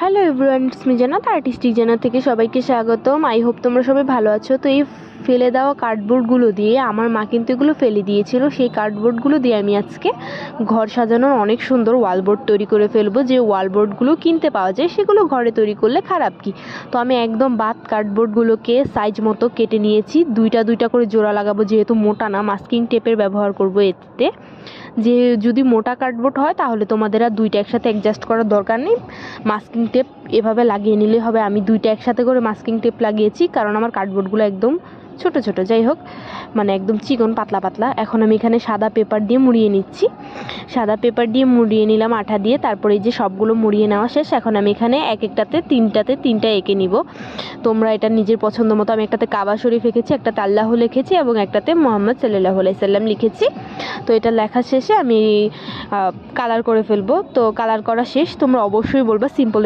Hello everyone, it's me জান্নাত artistic জান্নাত থেকে সবাইকে স্বাগতম। আই হোপ তোমরা সবাই ভালো আছো। তো এই ফেলে দেওয়া কার্ডবোর্ডগুলো দিয়ে, আমার মা কিন্তু এগুলো ফেলে দিয়েছিল, সেই কার্ডবোর্ডগুলো দিয়ে আমি আজকে ঘর সাজানোর অনেক সুন্দর ওয়ালবোর্ড তৈরি করে ফেলবো। যে ওয়ালবোর্ডগুলো কিনতে পাওয়া যায় সেগুলো ঘরে তৈরি করলে খারাপ কি। তো আমি একদম বাদ কার্ডবোর্ডগুলোকে সাইজ মতো কেটে নিয়েছি, দুইটা দুইটা করে জোড়া লাগাবো, যেহেতু মোটা না, মাস্কিং টেপের ব্যবহার করব এতে। যে যদি মোটা কার্ডবোর্ড হয় তাহলে তোমাদের আর দুইটা একসাথে অ্যাডজাস্ট করার দরকার নেই, মাস্কিং টেপ এভাবে লাগিয়ে নিলে হবে। আমি দুইটা একসাথে করে মাস্কিং টেপ লাগিয়েছি, কারণ আমার কার্ডবোর্ডগুলো একদম ছোট ছোট, যাই হোক, মানে একদম চিকন পাতলা পাতলা। এখন আমি এখানে সাদা পেপার দিয়ে মুড়িয়ে নিচ্ছি, সাদা পেপার দিয়ে মুড়িয়ে নিলাম আঠা দিয়ে। তারপরে এই যে সবগুলো মুড়িয়ে নেওয়া শেষ, এখন আমি এখানে এক একটাতে তিনটা এঁকে নিব। তোমরা এটা নিজের পছন্দ মতো, আমি একটাতে কাবা শরীফ এঁকেছি, একটাতে আল্লাহ লিখেছি এবং একটাতে মোহাম্মদ সাল্লাল্লাহু আলাইহি সাল্লাম লিখেছি। তো এটা লেখা শেষে আমি কালার করে ফেলবো। তো কালার করা শেষ, তোমরা অবশ্যই বলবা সিম্পল